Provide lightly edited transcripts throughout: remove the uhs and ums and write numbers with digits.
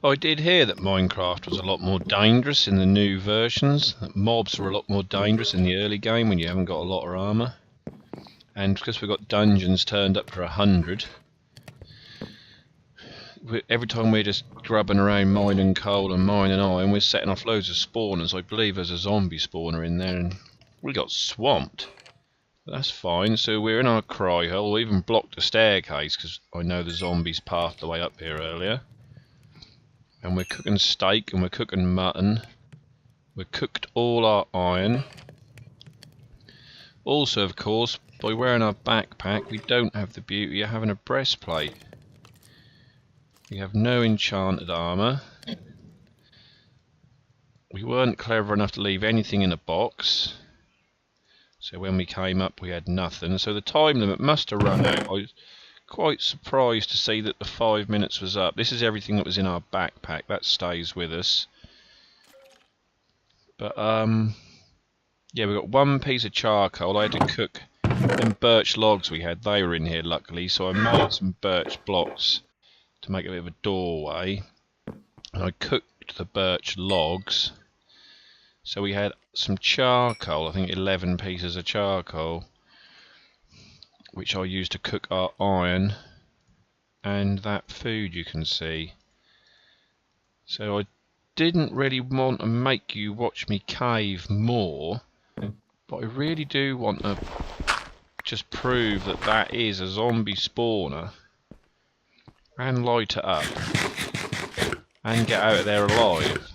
I did hear that Minecraft was a lot more dangerous in the new versions. That mobs were a lot more dangerous in the early game when you haven't got a lot of armour. And because we've got dungeons turned up to 100, every time we're just grubbing around mining coal and mining iron, we're setting off loads of spawners. I believe there's a zombie spawner in there, and we got swamped. But that's fine. So we're in our cry hole. We even blocked the staircase because I know the zombies passed the way up here earlier. And we're cooking steak and we're cooking mutton. We've cooked all our iron. Also, of course, by wearing our backpack, we don't have the beauty of having a breastplate. We have no enchanted armour. We weren't clever enough to leave anything in a box. So when we came up we had nothing. So the time limit must have run out. I was quite surprised to see that the 5 minutes was up. This is everything that was in our backpack. That stays with us. But yeah, we got one piece of charcoal. I had to cook them birch logs we had. They were in here luckily. So I made some birch blocks to make a bit of a doorway, and I cooked the birch logs. So we had some charcoal, I think 11 pieces of charcoal, which I used to cook our iron and that food you can see. So I didn't really want to make you watch me cave more, but I really do want to just prove that that is a zombie spawner and light it up and get out of there alive.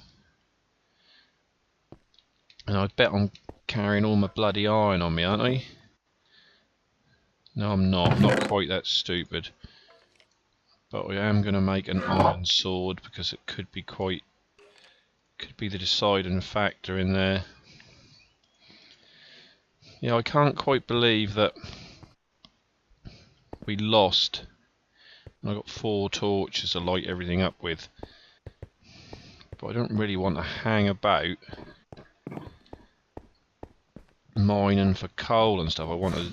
And I bet I'm carrying all my bloody iron on me, aren't I? No, I'm not. I'm not quite that stupid. But I am going to make an iron sword because it could be the deciding factor in there. Yeah, I can't quite believe that we lost. I got 4 torches to light everything up with. But I don't really want to hang about mining for coal and stuff. I want to...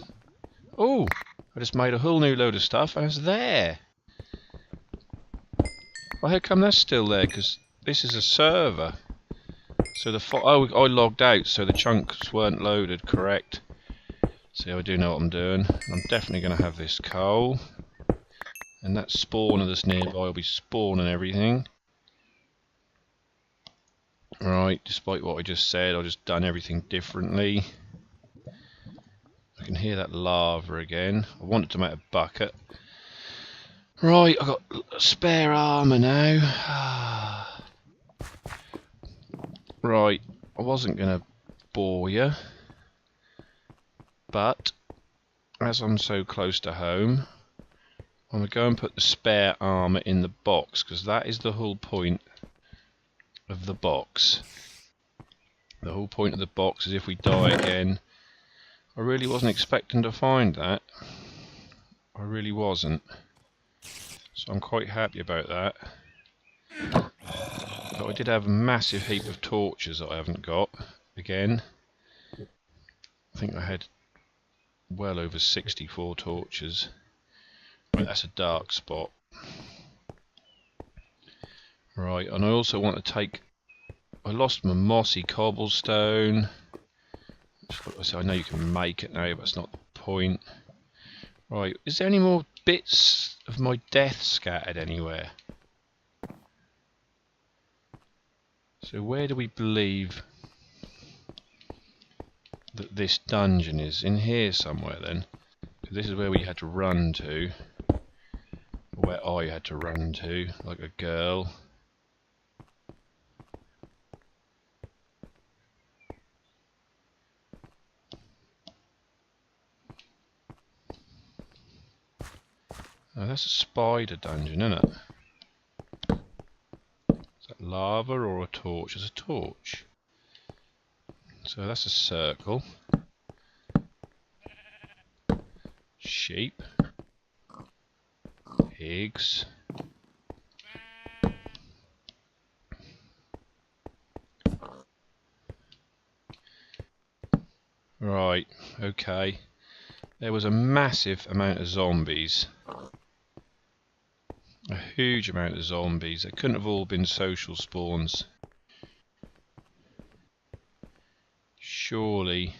Oh! I just made a whole new load of stuff and it's there! Well, how come that's still there? Because this is a server. So the... Oh, I logged out, so the chunks weren't loaded, correct. See, I do know what I'm doing. I'm definitely going to have this coal. And that spawner that's nearby will be spawning everything. Right, despite what I just said, I've just done everything differently. I can hear that lava again. I wanted to make a bucket. Right, I've got spare armour now. Right, I wasn't going to bore you. But, as I'm so close to home, I'm going to go and put the spare armour in the box, because that is the whole point of the box. The whole point of the box is if we die again. I really wasn't expecting to find that. I really wasn't. So I'm quite happy about that. But I did have a massive heap of torches that I haven't got. Again. I think I had well over 64 torches. Right, that's a dark spot. Right, and I also want to take... I lost my mossy cobblestone. I know you can make it now, but that's not the point. Right, is there any more bits of my death scattered anywhere? So where do we believe that this dungeon is? In here somewhere then. This is where we had to run to. Where I had to run to, like a girl. Oh, that's a spider dungeon, isn't it? Is that lava or a torch? It's a torch. So that's a circle. Sheep. Pigs. Right, okay. There was a massive amount of zombies. A huge amount of zombies. They couldn't have all been social spawns. Surely.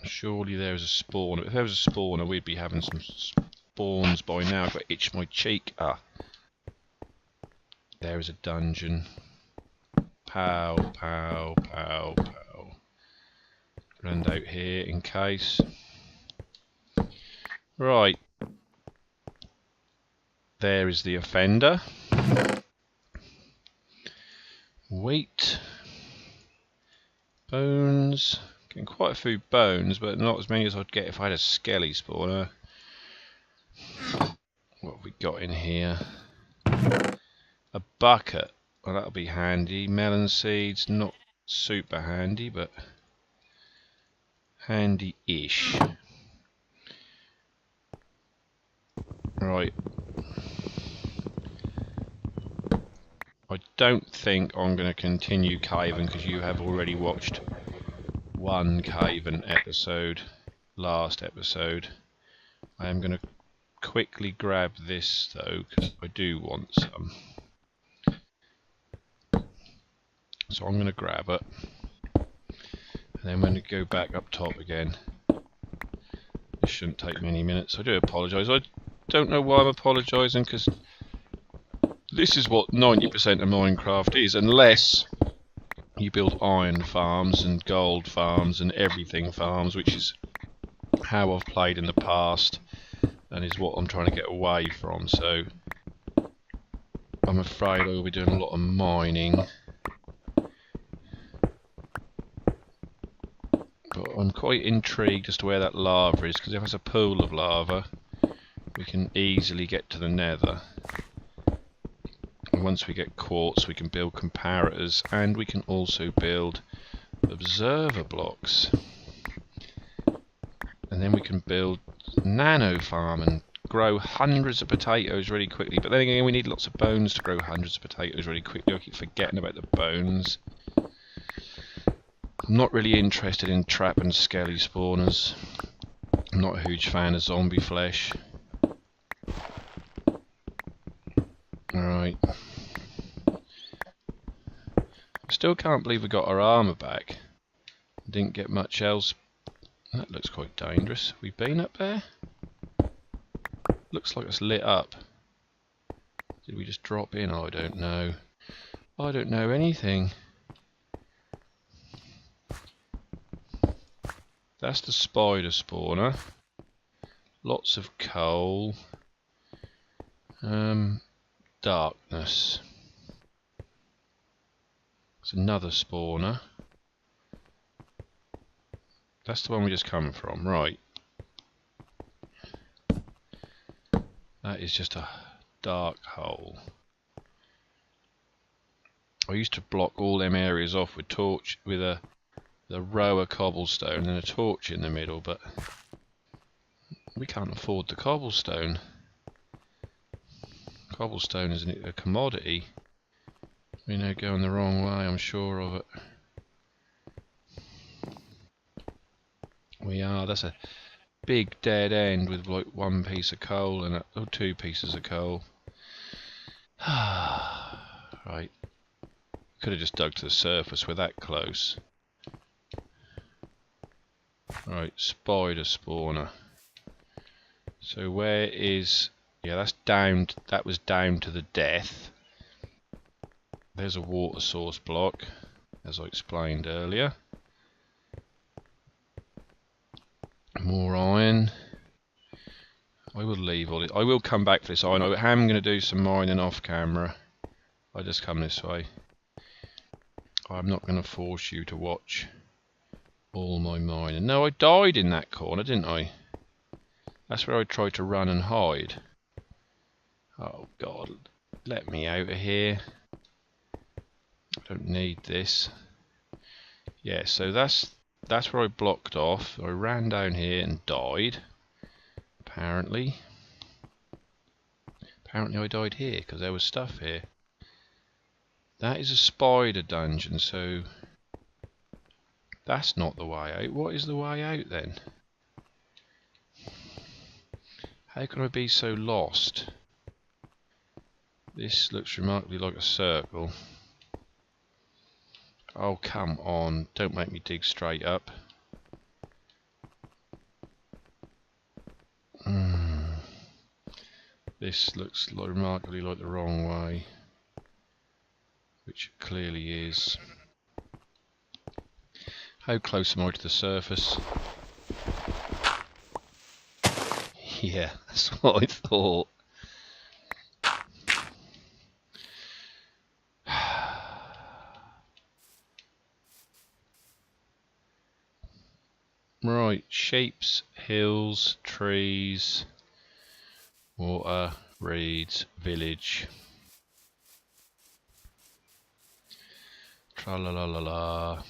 Surely there is a spawner. If there was a spawner, we'd be having some spawns by now. I've got to itch my cheek. Ah. There is a dungeon. Pow, pow, pow, pow. Run out here in case. Right. There is the offender. Wheat. Bones. Getting quite a few bones, but not as many as I'd get if I had a skelly spawner. What have we got in here? A bucket. Well, that'll be handy. Melon seeds, not super handy, but handy-ish. Right. I don't think I'm going to continue caving because you have already watched one caving episode, last episode. I am going to quickly grab this though because I do want some. So I'm going to grab it, and then I'm going to go back up top again. This shouldn't take many minutes. I do apologise. I don't know why I'm apologising, because this is what 90% of Minecraft is, unless you build iron farms and gold farms and everything farms, which is how I've played in the past and is what I'm trying to get away from. So I'm afraid I will be doing a lot of mining. But I'm quite intrigued as to where that lava is, because if it's a pool of lava, we can easily get to the nether. And once we get quartz, we can build comparators, and we can also build observer blocks. And then we can build nano farm and grow hundreds of potatoes really quickly. But then again, we need lots of bones to grow hundreds of potatoes really quickly. I keep forgetting about the bones. I'm not really interested in trap and skelly spawners. I'm not a huge fan of zombie flesh. Alright. Still can't believe we got our armour back. Didn't get much else. That looks quite dangerous. Have we been up there? Looks like it's lit up. Did we just drop in? I don't know. I don't know anything. That's the spider spawner. Lots of coal. Darkness. It's another spawner. That's the one we just come from, right. That is just a dark hole. I used to block all them areas off with torch, with a row of cobblestone and a torch in the middle, but we can't afford the cobblestone. Cobblestone is a commodity. We're now going the wrong way, I'm sure of it. We are. That's a big dead end with like one piece of coal and or 2 pieces of coal. Right. Could have just dug to the surface. We're that close. Right, spider spawner. So where is... Yeah, that's down. That was down to the death. There's a water source block, as I explained earlier. More iron. I will leave all it. I will come back for this iron. I am going to do some mining off camera. I just come this way. I'm not going to force you to watch all my mining. No, I died in that corner, didn't I? That's where I tried to run and hide. Oh God, let me out of here. I don't need this. Yeah, so that's where I blocked off. I ran down here and died. Apparently I died here because there was stuff here. That is a spider dungeon, so that's not the way out. What is the way out then? How can I be so lost? This looks remarkably like a circle. Oh, come on. Don't make me dig straight up. This looks remarkably like the wrong way. Which it clearly is. How close am I to the surface? Yeah, that's what I thought. Right, shapes, hills, trees, water, reeds, village. Tra-la-la-la-la.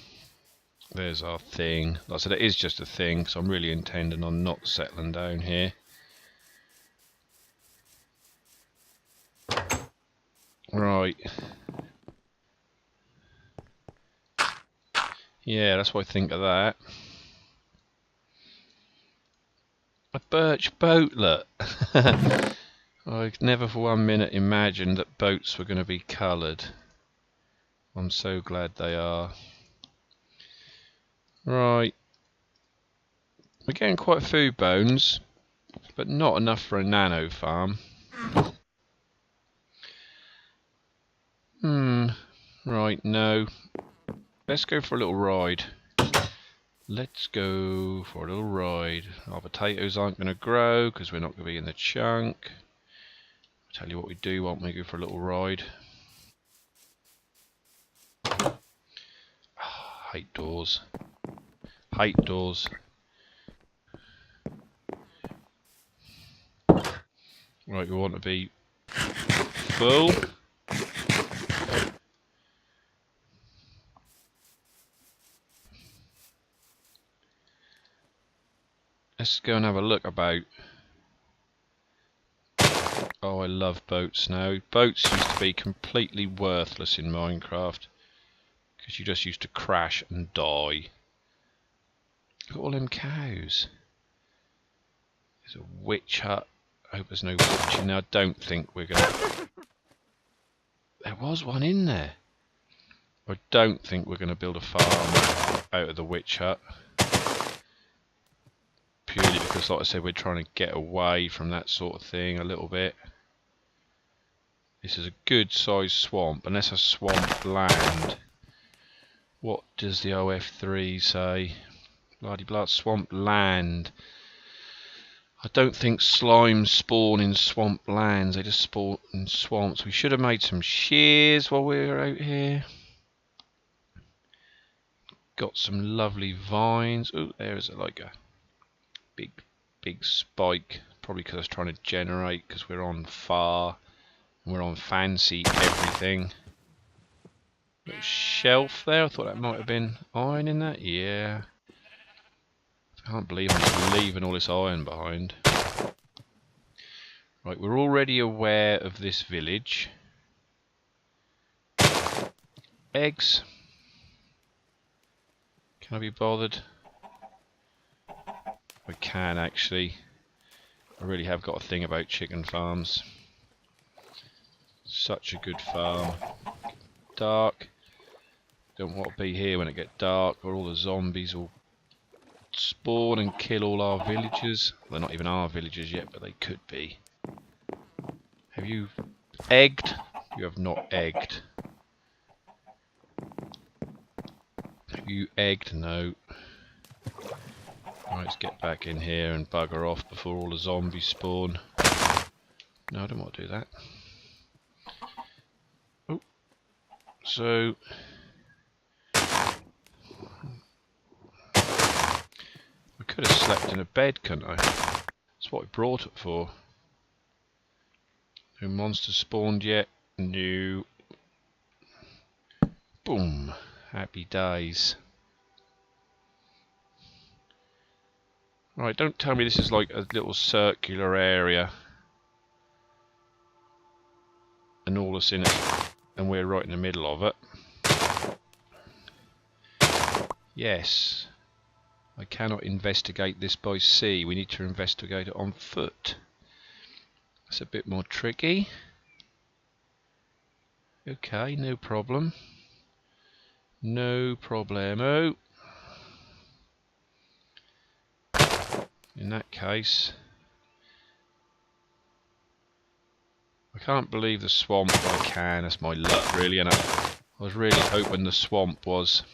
There's our thing. Like I said, it is just a thing, because I'm really intending on not settling down here. Right. Yeah, that's what I think of that. A birch boat, look. I never for 1 minute imagined that boats were going to be coloured. I'm so glad they are. Right. We're getting quite a few bones, but not enough for a nano farm. Right, no. Let's go for a little ride. Let's go for a little ride. Our potatoes aren't going to grow because we're not going to be in the chunk. I'll tell you what we do, won't we? Go for a little ride. Hate doors. Hate doors. Right, we want to be full. Let's go and have a look about. Oh, I love boats now. Boats used to be completely worthless in Minecraft because you just used to crash and die. Look at all them cows. There's a witch hut. I hope there's no witch in there. I don't think we're gonna... There was one in there. I don't think we're gonna build a farm out of the witch hut. Purely because, like I said, we're trying to get away from that sort of thing a little bit. This is a good sized swamp, and that's a swamp land. What does the OF3 say? Bloody blood, swamp land. I don't think slimes spawn in swamp lands, they just spawn in swamps. We should have made some shears while we were out here. Got some lovely vines. Oh, there's like a big spike. Probably because I was trying to generate, because we're on far. We're on fancy everything. Little shelf there. I thought that might have been iron in that. Yeah. I can't believe I'm leaving all this iron behind. Right, we're already aware of this village. Eggs. Can I be bothered? I can actually. I really have got a thing about chicken farms. Such a good farm. Dark. Don't want to be here when it gets dark, or all the zombies will spawn and kill all our villagers. They're not even our villagers yet, but they could be. Have you egged? You have not egged. Have you egged? No. Right, let's get back in here and bugger off before all the zombies spawn. No, I don't want to do that. Oh. So... I could have slept in a bed, couldn't I? That's what I brought it for. No monsters spawned yet. No. Boom. Happy days. Right, don't tell me this is like a little circular area. And all us in it. And we're right in the middle of it. Yes. I cannot investigate this by sea. We need to investigate it on foot. That's a bit more tricky. Okay, no problem. No problemo. In that case, I can't believe the swamp. I can. That's my luck, really. And I was really hoping the swamp was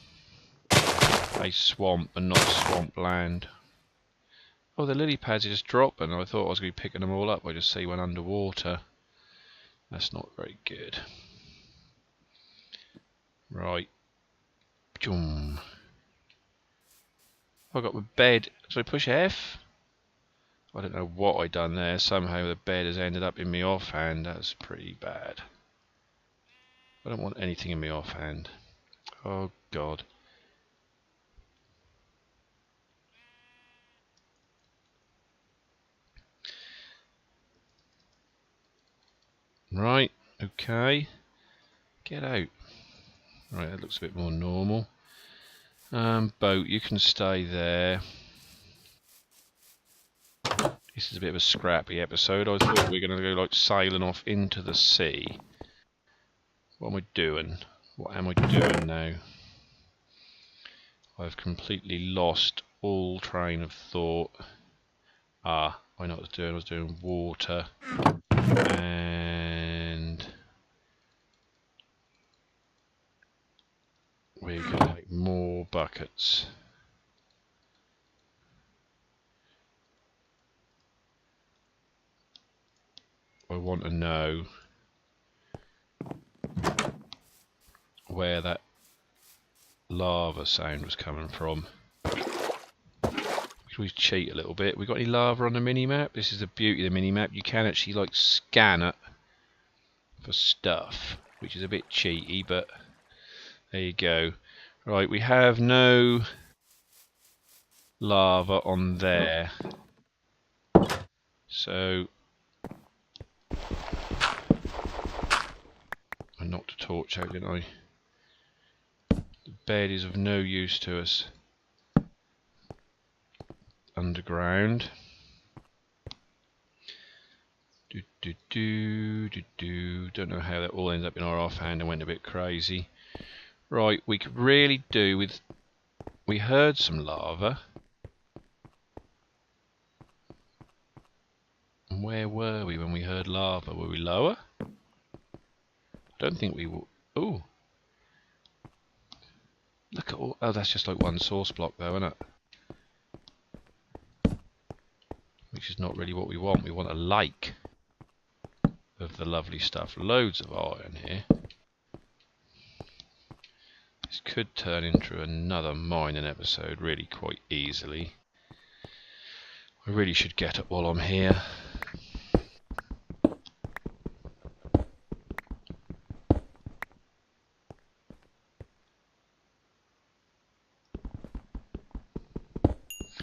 a swamp and not swampland. Oh, the lily pads are just dropping. I thought I was going to be picking them all up. I just see one underwater. That's not very good. Right. Boom. I got my bed. Should I push F? I don't know what I done there. Somehow the bed has ended up in my offhand. That's pretty bad. I don't want anything in my offhand. Oh God. Right. Okay. Get out. Right. That looks a bit more normal. Boat, you can stay there. This is a bit of a scrappy episode. I thought we were going to go like sailing off into the sea. What am I doing? What am I doing now? I've completely lost all train of thought. Ah, I know what I was doing. I was doing water. And we're going to make more buckets. I want to know where that lava sound was coming from. We cheat a little bit. We got any lava on the mini-map? This is the beauty of the mini-map. You can actually like scan it for stuff, which is a bit cheaty, but there you go. Right, we have no lava on there. So I knocked a torch out, didn't I? The bed is of no use to us underground. Don't know how that all ends up in our offhand and went a bit crazy. Right, we could really do with... We heard some lava. And where were we when we heard lava? Were we lower? I don't think we were... Ooh. Look at all... Oh, that's just like one source block though, isn't it? Which is not really what we want. We want a lake of the lovely stuff. Loads of iron here. This could turn into another mining episode really quite easily. I really should get it while I'm here.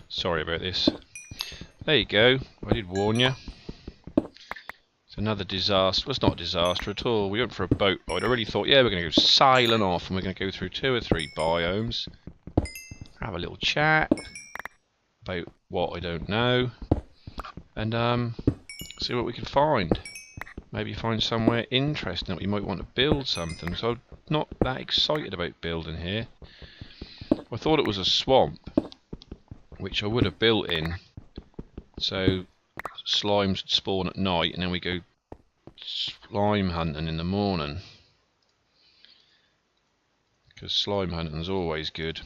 Sorry about this. There you go. I did warn you. It's another disaster. Well, it's not a disaster at all. We went for a boat ride. I really thought, yeah, we're going to go sailing off and we're going to go through 2 or 3 biomes. Have a little chat about what I don't know. And see what we can find. Maybe find somewhere interesting that we might want to build something. So I'm not that excited about building here. I thought it was a swamp, which I would have built in. So slimes would spawn at night and then we go slime hunting in the morning. Because slime hunting is always good.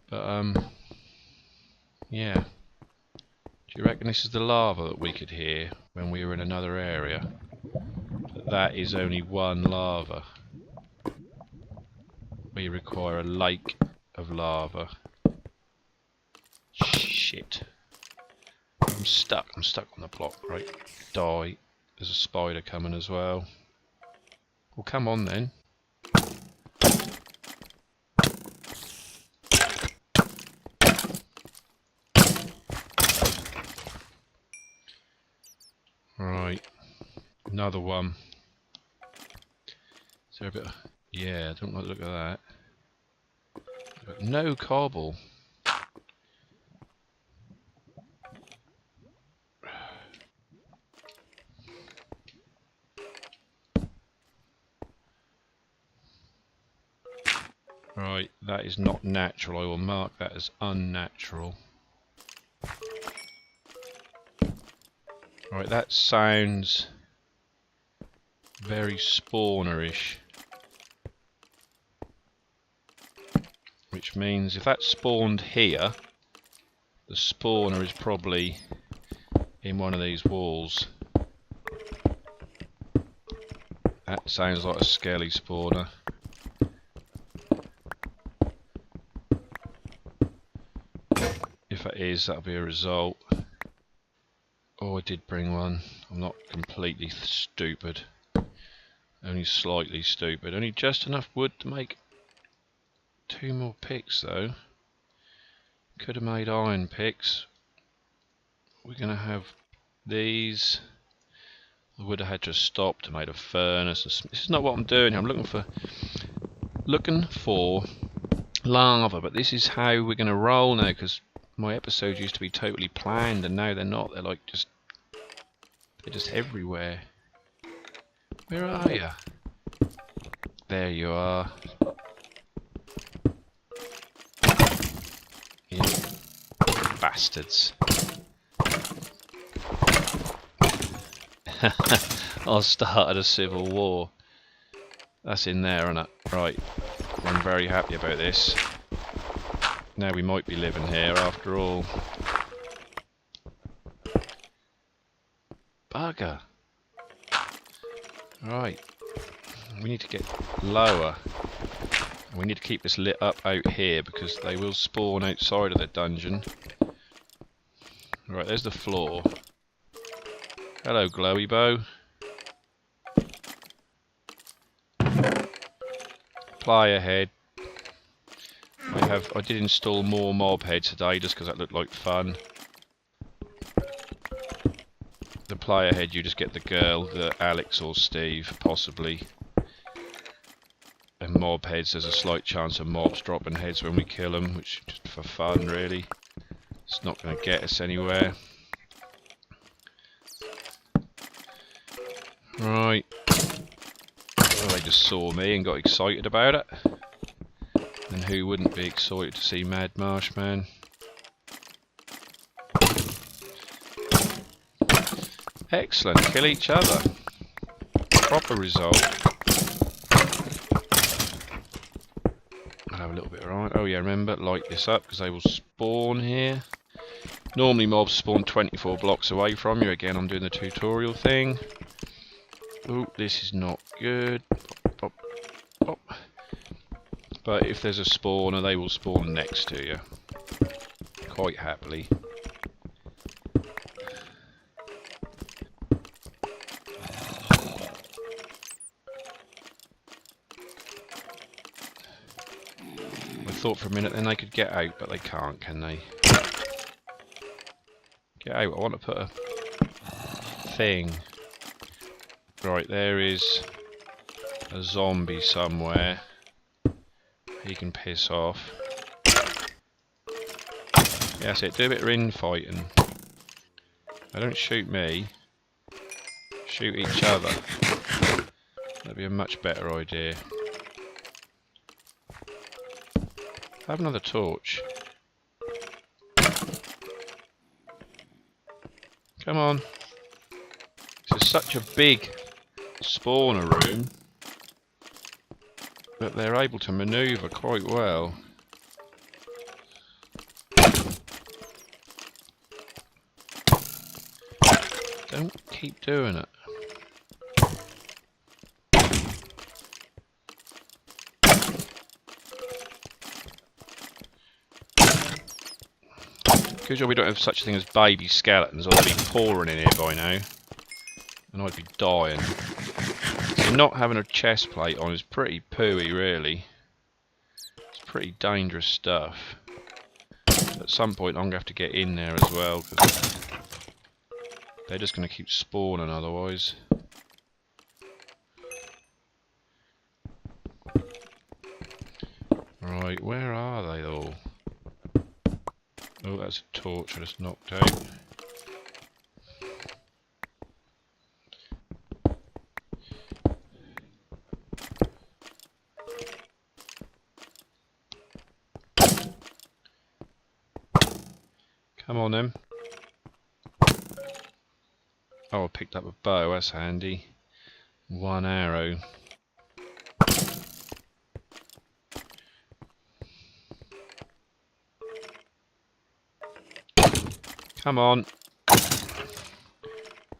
But yeah. Do you reckon this is the lava that we could hear when we were in another area? But that is only one lava. We require a lake of lava. Shit. I'm stuck on the block, right? Die. There's a spider coming as well. Well, come on then. Right. Another one. Is there a bit of... Yeah, I don't like the look of that. No cobble. Right, that is not natural. I will mark that as unnatural. Right, that sounds very spawnerish. Which means if that spawned here, the spawner is probably in one of these walls. That sounds like a skelly spawner. If it is, that'll be a result. Oh, I did bring one. I'm not completely stupid. Only slightly stupid. Only just enough wood to make 2 more picks though. Could have made iron picks. We're going to have these. I would have had to stop to make a furnace. This is not what I'm doing. I'm looking for lava, but this is how we're going to roll now, because my episodes used to be totally planned and now they're not. They're like they're just everywhere. Where are you? There you are. You bastards. I started a civil war. That's in there, isn't it? Right. I'm very happy about this. Now we might be living here after all. Bugger. Right. We need to get lower. We need to keep this lit up out here because they will spawn outside of the dungeon. Right, there's the floor. Hello, glowy bow. Apply ahead. I did install more mob heads today just because that looked like fun. The player head, you just get the girl, the Alex or Steve, possibly. And mob heads, there's a slight chance of mobs dropping heads when we kill them, which is just for fun, really. It's not going to get us anywhere. Right. Oh, they just saw me and got excited about it. And who wouldn't be excited to see Mad Marshman? Excellent, kill each other. Proper result. I'll have a little bit of right. Oh yeah, remember, light this up because they will spawn here. Normally mobs spawn 24 blocks away from you. Again, I'm doing the tutorial thing. Oh, this is not good. Pop, pop, pop. But if there's a spawner, they will spawn next to you. Quite happily. I thought for a minute then they could get out, but they can't, can they? Get out. I want to put a thing. Right, there is a zombie somewhere. He can piss off. Yeah, that's it. Do a bit of infighting. They don't shoot me. Shoot each other. That'd be a much better idea. Have another torch. Come on. This is such a big spawner room that they're able to maneuver quite well. Don't keep doing it. Good job we don't have such a thing as baby skeletons, or they'd be pouring in here by now. And I'd be dying. So not having a chest plate on is pretty pooey, really. It's pretty dangerous stuff. At some point I'm going to have to get in there as well, because they're just going to keep spawning otherwise. Right, where are they all? Oh, that's a torch I just knocked out. Come on then. Oh, I picked up a bow, that's handy. 1 arrow. Come on.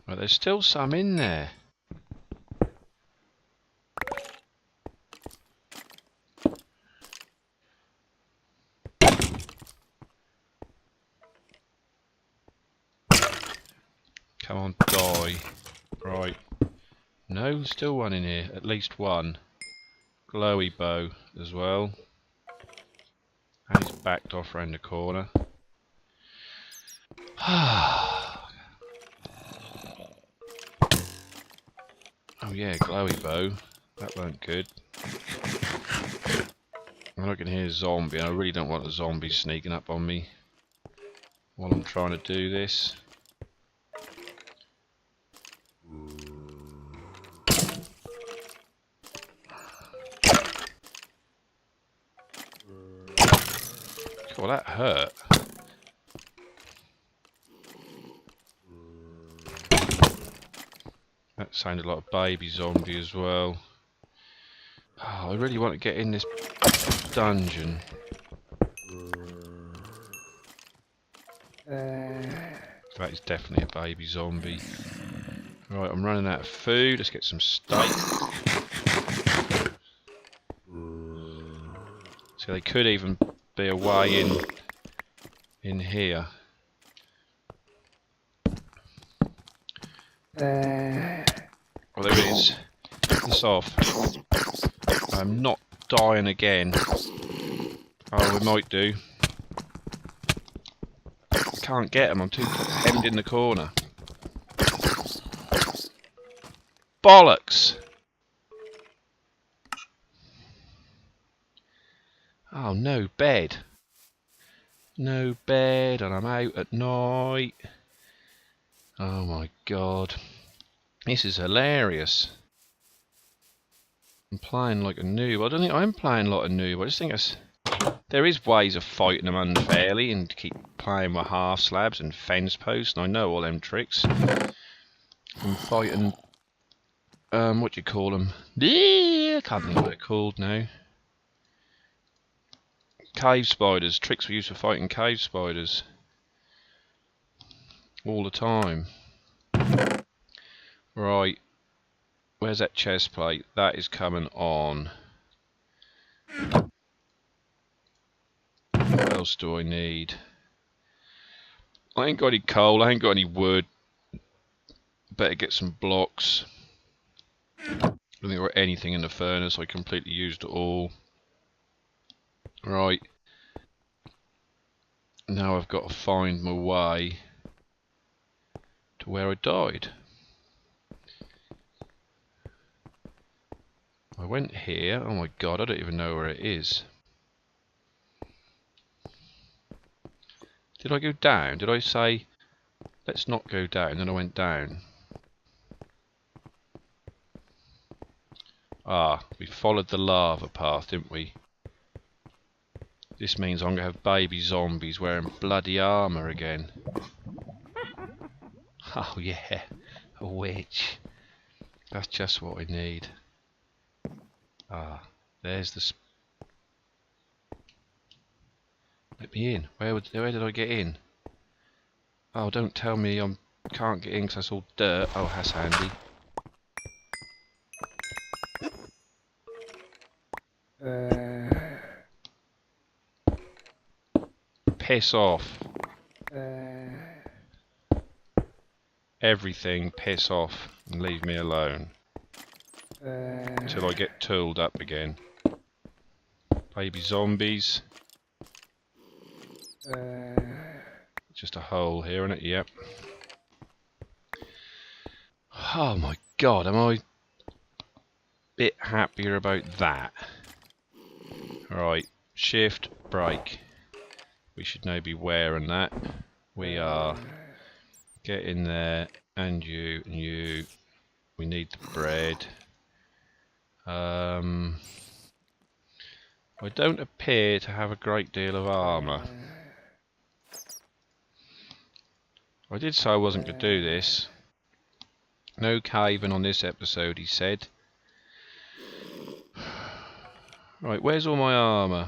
Well, there's still some in there. Come on, die. Right. No, still one in here. At least one. Glowy bow as well. And he's backed off round the corner. Oh yeah, glowy bow. That weren't good. I can hear a zombie, and I really don't want a zombie sneaking up on me while I'm trying to do this. Well, that hurt. That sounded like a baby zombie as well. Oh, I really want to get in this dungeon. That is definitely a baby zombie. Right, I'm running out of food. Let's get some steak. So they could even be a way in here. Well, there it is. This off. I'm not dying again. Oh, we might do. I can't get them. I'm too hemmed in the corner. Bollocks! Oh, no bed. No bed, and I'm out at night. Oh my god. This is hilarious. I'm playing like a noob. I don't think I'm playing like a noob. I just think there is ways of fighting them unfairly and keep playing with half slabs and fence posts, and I know all them tricks. I'm fighting, what do you call them? I can't think what they're called now. Cave spiders. Tricks we use for fighting cave spiders. All the time. Right. Where's that chest plate? That is coming on. What else do I need? I ain't got any coal, I ain't got any wood. Better get some blocks. I don't think there were anything in the furnace, I completely used it all. Right. Now I've got to find my way to where I died. I went here. Oh my god, I don't even know where it is. Did I go down? Did I say, let's not go down, then I went down? Ah, we followed the lava path, didn't we? This means I'm going to have baby zombies wearing bloody armour again. Oh yeah, a witch. That's just what I need. Ah, there's the... Let me in. Where did I get in? Oh, don't tell me I can't get in because that's all dirt. Oh, that's handy. Piss off. Everything piss off and leave me alone. Until I get tooled up again. Baby zombies. Just a hole here, isn't it? Yep. Oh my god, am I a bit happier about that? Right, shift, brake. We should now be wearing that. We are. Get in there, and you, and you. We need the bread. I don't appear to have a great deal of armour. I did say I wasn't going to do this. No caving on this episode, he said. Right, where's all my armour?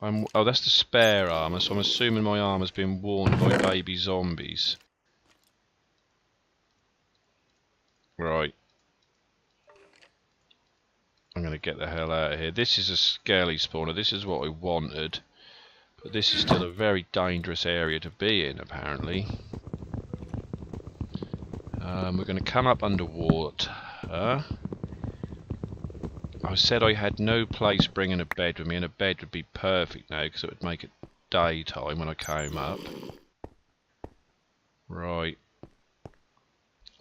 Oh, that's the spare armour, so I'm assuming my armour's been worn by baby zombies. Right. I'm going to get the hell out of here. This is a skelly spawner. This is what I wanted. But this is still a very dangerous area to be in, apparently. We're going to come up underwater. I said I had no place bringing a bed with me, and a bed would be perfect now because it would make it daytime when I came up. Right.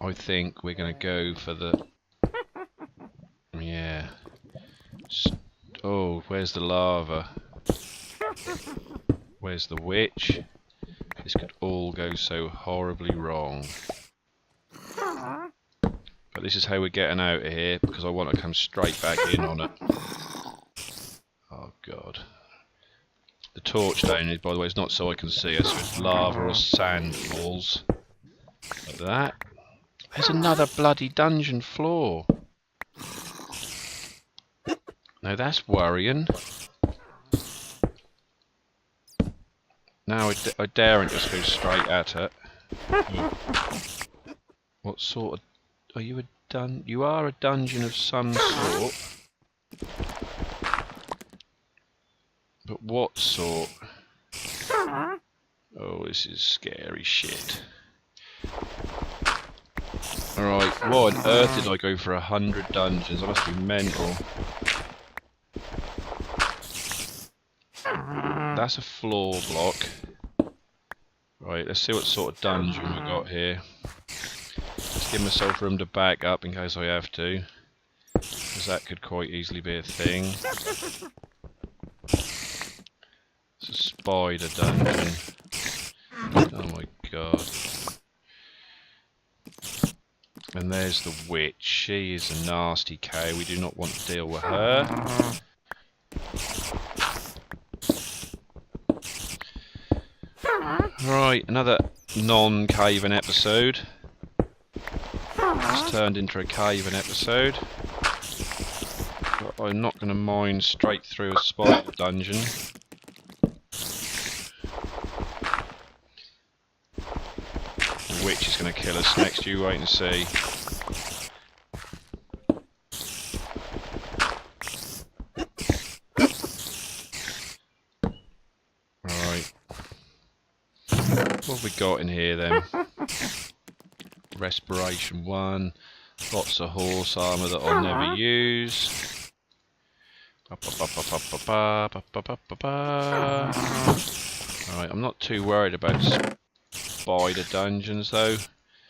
I think we're going to go for the... Yeah. Oh, where's the lava? Where's the witch? This could all go so horribly wrong. But this is how we're getting out of here, because I want to come straight back in on it. Oh god. The torch down here, by the way, is not so I can see it, so it's lava or sand falls. Like that. There's another bloody dungeon floor. Now that's worrying. Now I daren't just go straight at it. What sort of... Are you a You are a dungeon of some sort. But what sort? Oh, this is scary shit. Alright, what on earth did I go for 100 dungeons? I must be mental. That's a floor block. Right, let's see what sort of dungeon we got here. Let's give myself room to back up in case I have to, because that could quite easily be a thing. It's a spider dungeon. Oh my god. And there's the witch. She is a nasty cow. We do not want to deal with her. Right, another non-caving episode. It's turned into a caving episode. But I'm not going to mine straight through a spider dungeon. The witch is going to kill us next, you wait and see. What have we got in here then? Respiration 1, lots of horse armour that I'll never use. Alright, I'm not too worried about spider dungeons though.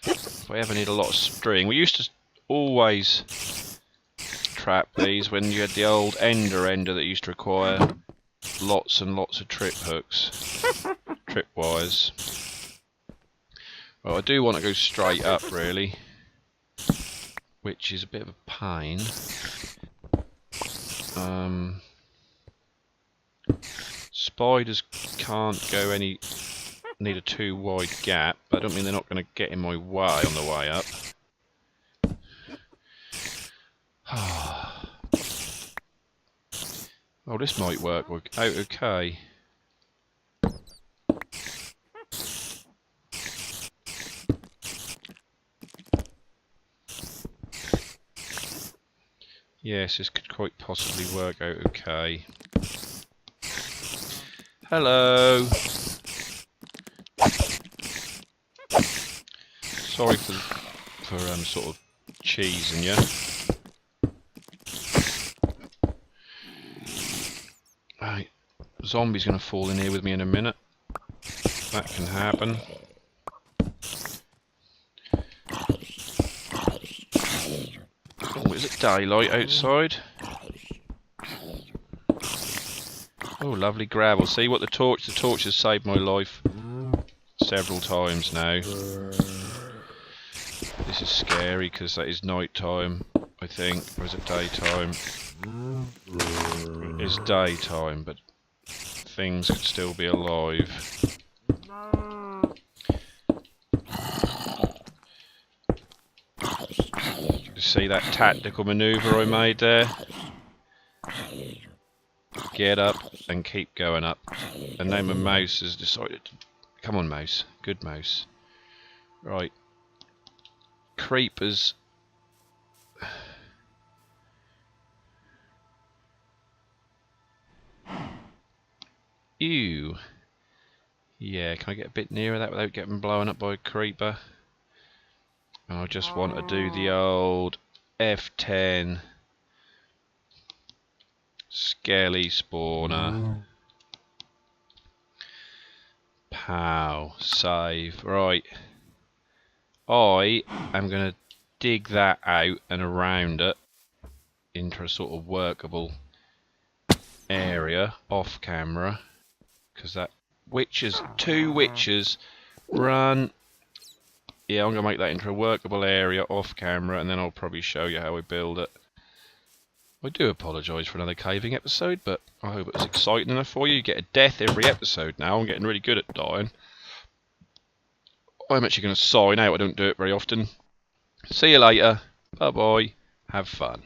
If I ever need a lot of string, we used to always trap these when you had the old ender that used to require lots and lots of trip hooks, trip wires. Well, I do want to go straight up, really, which is a bit of a pain. Spiders can't go any... Need a too wide gap, but I don't mean they're not going to get in my way on the way up. Oh, this might work out okay. Yes, this could quite possibly work out okay. Hello! Sorry for sort of cheesing you. Right, zombie's gonna fall in here with me in a minute. That can happen. Oh, is it daylight outside? Oh, lovely gravel. See what the torch has saved my life several times now. This is scary because that is night time, I think, or is it daytime? It is daytime, but things could still be alive. See that tactical manoeuvre I made there? Get up and keep going up. And now my mouse has decided... Come on, mouse. Good mouse. Right. Creepers. Ew. Yeah, can I get a bit nearer that without getting blown up by a creeper? And I just want to do the old F10 skelly spawner. Pow. Save. Right. I am going to dig that out and around it into a sort of workable area off camera. Because that witches, 2 witches, run. Yeah, I'm going to make that into a workable area off camera, and then I'll probably show you how we build it. I do apologise for another caving episode, but I hope it was exciting enough for you. You get a death every episode now. I'm getting really good at dying. I'm actually going to sign out. I don't do it very often. See you later. Bye-bye. Have fun.